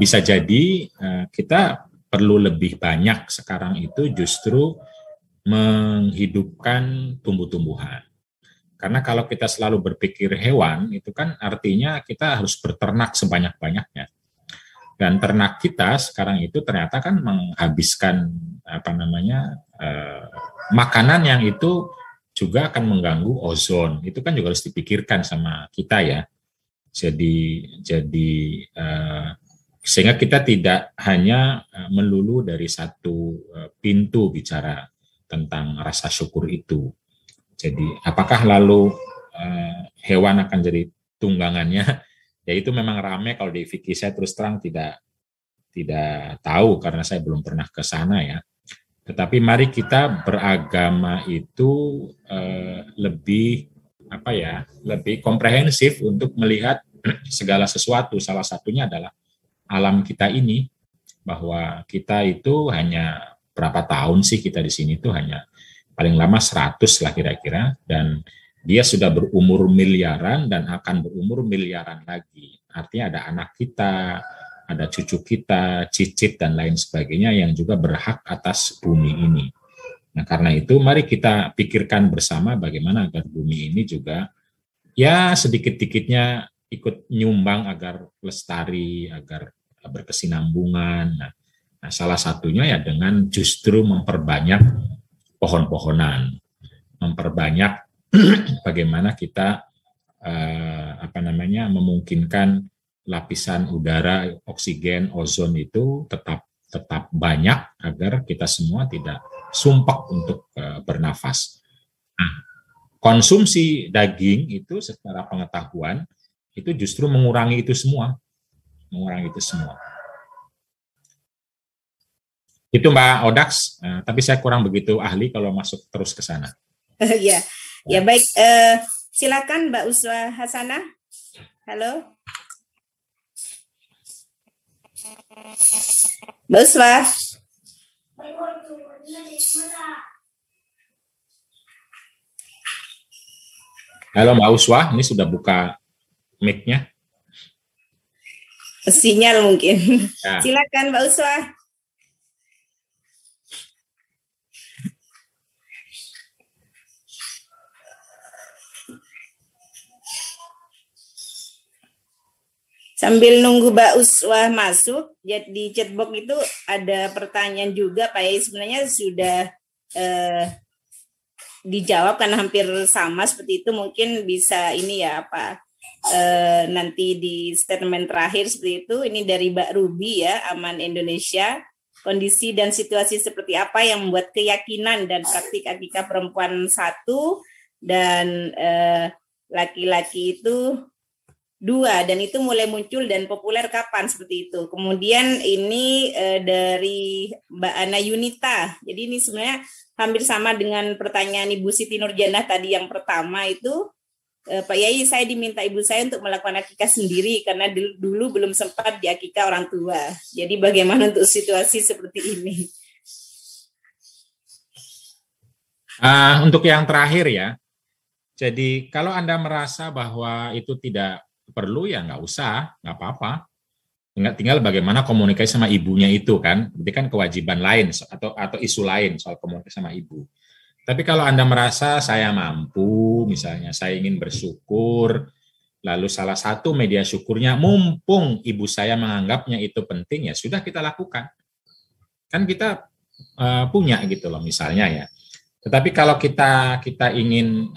B: bisa jadi kita perlu lebih banyak sekarang itu justru menghidupkan tumbuh-tumbuhan. Karena kalau kita selalu berpikir hewan, itu kan artinya kita harus berternak sebanyak-banyaknya. Dan ternak kita sekarang itu ternyata kan menghabiskan makanan yang itu juga akan mengganggu ozon. Itu kan juga harus dipikirkan sama kita ya. Jadi sehingga kita tidak hanya melulu dari satu pintu bicara tentang rasa syukur itu. Jadi apakah lalu hewan akan jadi tunggangannya? Ya itu memang ramai kalau di fikih. Saya terus terang tidak tahu karena saya belum pernah ke sana ya. Tetapi mari kita beragama itu lebih lebih komprehensif untuk melihat segala sesuatu. Salah satunya adalah alam kita ini, bahwa kita itu hanya berapa tahun sih kita di sini itu hanya paling lama 100 lah kira-kira, dan dia sudah berumur miliaran dan akan berumur miliaran lagi. Artinya ada anak kita, ada cucu kita, cicit dan lain sebagainya yang juga berhak atas bumi ini. Nah, karena itu mari kita pikirkan bersama bagaimana agar bumi ini juga ya sedikit-dikitnya ikut nyumbang agar lestari, agar berkesinambungan. Nah, salah satunya ya dengan justru memperbanyak pohon-pohonan, memperbanyak bagaimana kita memungkinkan lapisan udara, oksigen, ozon itu tetap banyak agar kita semua tidak sumpek untuk bernafas. Nah, konsumsi daging itu secara pengetahuan itu justru mengurangi itu semua. Itu Mbak Odax, tapi saya kurang begitu ahli kalau masuk terus ke sana.
C: Ya baik. Silakan Mbak Uswa Hasanah. Halo. Mbak Uswa.
B: Halo Mbak Uswa, ini sudah buka mic-nya.
C: Sinyal mungkin.
B: Ya.
C: Silakan Mbak Uswa. Sambil nunggu Mbak Uswa masuk, di chatbox itu ada pertanyaan juga, Pak Yai. Sebenarnya sudah dijawab karena hampir sama seperti itu. Mungkin bisa ini ya nanti di statement terakhir seperti itu. Ini dari Mbak Ruby ya, Aman Indonesia. Kondisi dan situasi seperti apa yang membuat keyakinan dan praktik akikah perempuan 1 dan laki-laki itu 2, dan itu mulai muncul dan populer kapan seperti itu. Kemudian ini dari Mbak Ana Yunita. Jadi ini sebenarnya hampir sama dengan pertanyaan Ibu Siti Nurjanah tadi yang pertama itu. Pak Yai, saya diminta ibu saya untuk melakukan akikah sendiri karena dulu belum sempat diakikah orang tua. Jadi bagaimana untuk situasi seperti ini?
B: Untuk yang terakhir ya. Jadi kalau Anda merasa bahwa itu tidak perlu ya nggak usah, nggak apa-apa. Tinggal bagaimana komunikasi sama ibunya itu kan, itu kan kewajiban lain atau isu lain soal komunikasi sama ibu. Tapi kalau Anda merasa saya mampu, misalnya saya ingin bersyukur, lalu salah satu media syukurnya mumpung ibu saya menganggapnya itu penting ya sudah kita lakukan. Kan kita punya gitu loh misalnya ya. Tetapi kalau kita ingin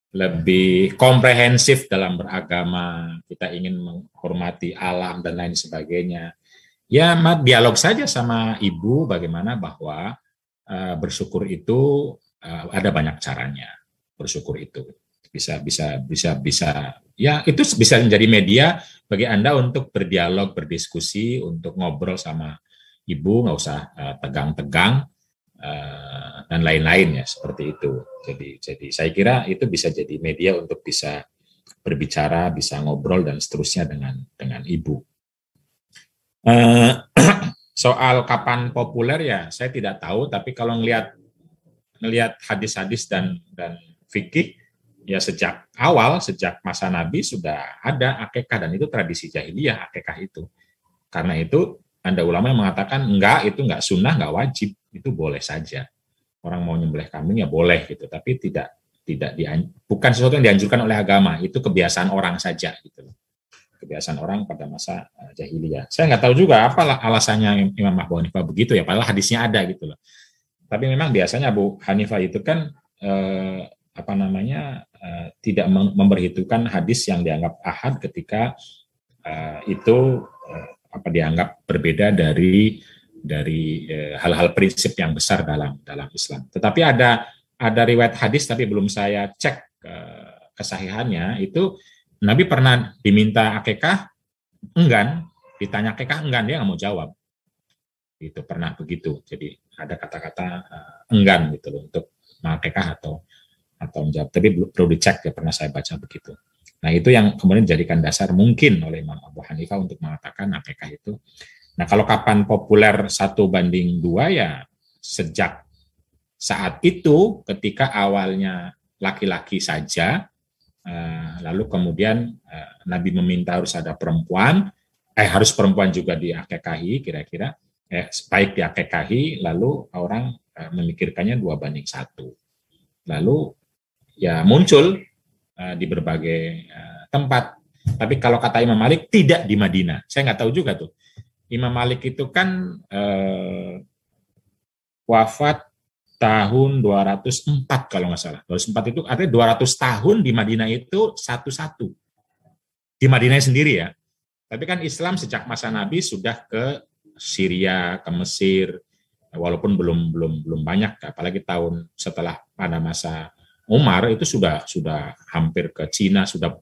B: lebih komprehensif dalam beragama, kita ingin menghormati alam dan lain sebagainya. Ya, dialog saja sama ibu bagaimana bahwa bersyukur itu ada banyak caranya. Bersyukur itu bisa ya itu bisa menjadi media bagi Anda untuk berdialog, berdiskusi, untuk ngobrol sama ibu, nggak usah tegang-tegang. Dan lain-lain ya seperti itu. Jadi saya kira itu bisa jadi media untuk bisa berbicara, bisa ngobrol dan seterusnya dengan ibu. Soal kapan populer ya saya tidak tahu, tapi kalau ngelihat hadis-hadis dan fikih ya sejak awal, sejak masa Nabi sudah ada akikah dan itu tradisi jahiliyah akikah itu. Karena itu ada ulama yang mengatakan enggak, itu enggak sunnah, enggak wajib, itu boleh saja. Orang mau nyembelih kambing ya boleh gitu, tapi bukan sesuatu yang dianjurkan oleh agama, itu kebiasaan orang saja gitu. Kebiasaan orang pada masa jahiliyah. Saya nggak tahu juga apa alasannya Imam Abu Hanifah begitu ya, padahal hadisnya ada gitu loh. Tapi memang biasanya Abu Hanifah itu kan tidak memperhitungkan hadis yang dianggap ahad ketika itu dianggap berbeda dari hal-hal prinsip yang besar dalam Islam. Tetapi ada riwayat hadis, tapi belum saya cek kesahihannya, itu Nabi pernah diminta akikah, enggan, ditanya akikah, enggan, dia nggak mau jawab. Itu pernah begitu. Jadi ada kata-kata enggan gitu loh untuk akikah atau menjawab. Tapi perlu dicek, ya pernah saya baca begitu. Nah itu yang kemudian dijadikan dasar mungkin oleh Imam Abu Hanifah untuk mengatakan akikah itu. Nah kalau kapan populer 1:2 ya sejak saat itu ketika awalnya laki-laki saja, lalu kemudian Nabi meminta harus ada perempuan, harus perempuan juga diakekahi kira-kira, baik diakekahi, lalu orang memikirkannya 2:1. Lalu ya muncul di berbagai tempat. Tapi kalau kata Imam Malik tidak di Madinah. Saya nggak tahu juga tuh. Imam Malik itu kan wafat tahun 204 kalau nggak salah. 204 itu artinya 200 tahun di Madinah itu satu-satu. Di Madinah sendiri ya. Tapi kan Islam sejak masa Nabi sudah ke Syria, ke Mesir, walaupun belum banyak, apalagi tahun setelah pada masa Umar itu sudah hampir ke Cina, sudah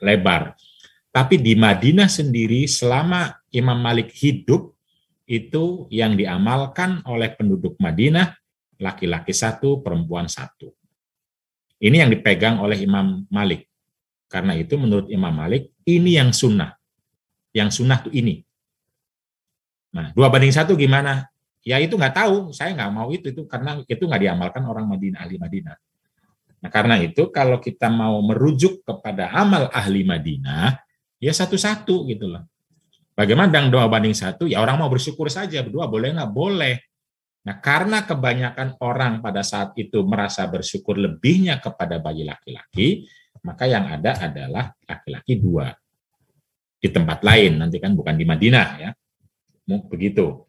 B: lebar. Tapi di Madinah sendiri selama Imam Malik hidup itu yang diamalkan oleh penduduk Madinah laki-laki 1, perempuan 1. Ini yang dipegang oleh Imam Malik. Karena itu menurut Imam Malik ini yang sunnah. Yang sunnah itu ini. Nah 2:1 gimana? Ya itu nggak tahu. Saya nggak mau itu karena itu nggak diamalkan orang Madinah, ahli Madinah. Nah karena itu kalau kita mau merujuk kepada amal ahli Madinah, ya 1:1 gitu loh. Bagaimana dengan 2:1? Ya orang mau bersyukur saja, berdua boleh nggak? Boleh. Nah karena kebanyakan orang pada saat itu merasa bersyukur lebihnya kepada bayi laki-laki, maka yang ada adalah laki-laki 2. Di tempat lain, nanti kan bukan di Madinah ya. Begitu.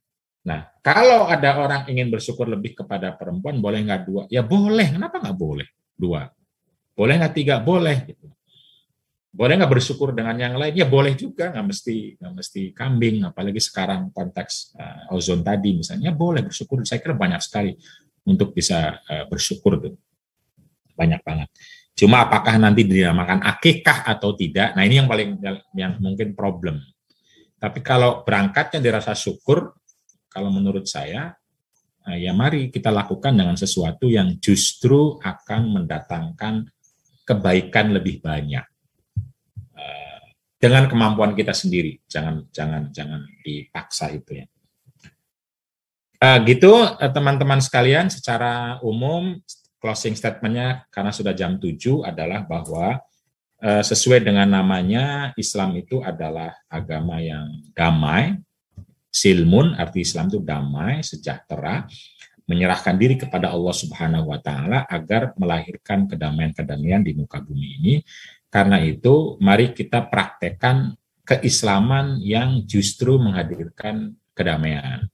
B: Nah kalau ada orang ingin bersyukur lebih kepada perempuan, boleh nggak 2? Ya boleh, kenapa nggak boleh 2? Boleh nggak 3? Boleh. Gitu. Boleh nggak bersyukur dengan yang lain? Ya boleh juga, nggak mesti kambing, apalagi sekarang konteks ozon tadi misalnya, boleh bersyukur. Saya kira banyak sekali untuk bisa bersyukur tuh, banyak banget. Cuma apakah nanti dinamakan akikah atau tidak? Nah ini yang mungkin problem. Tapi kalau berangkatnya dirasa syukur, kalau menurut saya, ya mari kita lakukan dengan sesuatu yang justru akan mendatangkan kebaikan lebih banyak. Dengan kemampuan kita sendiri, jangan dipaksa itu ya. Gitu teman-teman sekalian, secara umum closing statement-nya karena sudah jam 7 adalah bahwa sesuai dengan namanya, Islam itu adalah agama yang damai. Silmun, arti Islam itu damai, sejahtera, menyerahkan diri kepada Allah Subhanahu wa taala agar melahirkan kedamaian-kedamaian di muka bumi ini. Karena itu, mari kita praktekkan keislaman yang justru menghadirkan kedamaian,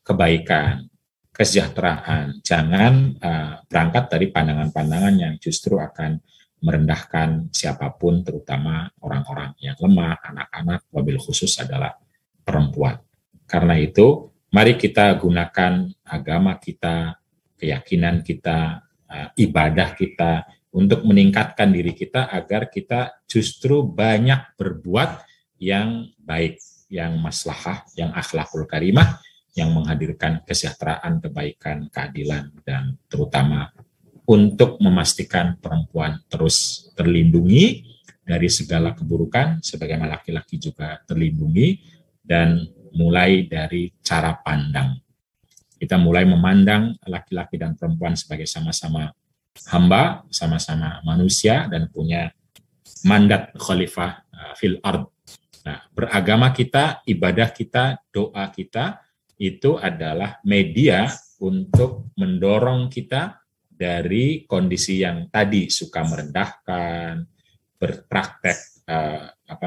B: kebaikan, kesejahteraan. Jangan berangkat dari pandangan-pandangan yang justru akan merendahkan siapapun, terutama orang-orang yang lemah, anak-anak, wabil khusus adalah perempuan. Karena itu, mari kita gunakan agama kita, keyakinan kita, ibadah kita, untuk meningkatkan diri kita agar kita justru banyak berbuat yang baik, yang maslahah, yang akhlakul karimah, yang menghadirkan kesejahteraan, kebaikan, keadilan, dan terutama untuk memastikan perempuan terus terlindungi dari segala keburukan, sebagaimana laki-laki juga terlindungi, dan mulai dari cara pandang. Kita mulai memandang laki-laki dan perempuan sebagai sama-sama hamba, sama-sama manusia, dan punya mandat khalifah fil ard. Nah, beragama kita, ibadah kita, doa kita, itu adalah media untuk mendorong kita dari kondisi yang tadi suka merendahkan, berpraktek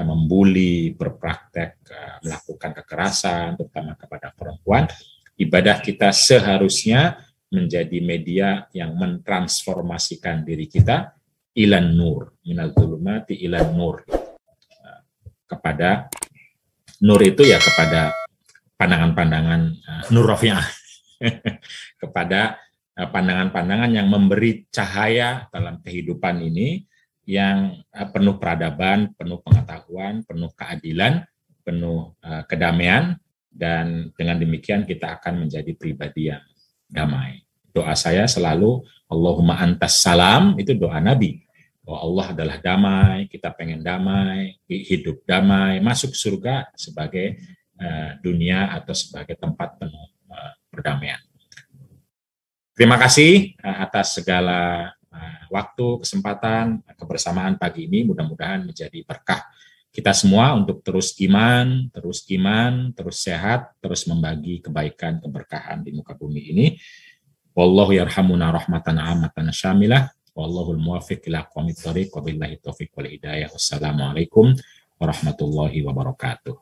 B: membuli, berpraktek melakukan kekerasan, terutama kepada perempuan. Ibadah kita seharusnya menjadi media yang mentransformasikan diri kita ilan nur, minal zulumati ilan nur. Kepada nur itu ya kepada pandangan-pandangan Nur Rafi'ah kepada pandangan-pandangan yang memberi cahaya dalam kehidupan ini, yang penuh peradaban, penuh pengetahuan, penuh keadilan, penuh kedamaian, dan dengan demikian kita akan menjadi pribadi yang damai. Doa saya selalu, Allahumma antas salam, itu doa Nabi. Bahwa Allah adalah damai, kita pengen damai, hidup damai, masuk surga sebagai dunia atau sebagai tempat penuh perdamaian. Terima kasih atas segala waktu, kesempatan, kebersamaan pagi ini. Mudah-mudahan menjadi berkah kita semua untuk terus iman, terus sehat, terus membagi kebaikan, keberkahan di muka bumi ini. Wallahu yarhamuna rahmatan amatan syamilah. Wallahul muwaffiq ila aqwamit thoriq. Wabillahi taufiq wal hidayah. Wassalamualaikum warahmatullahi wabarakatuh.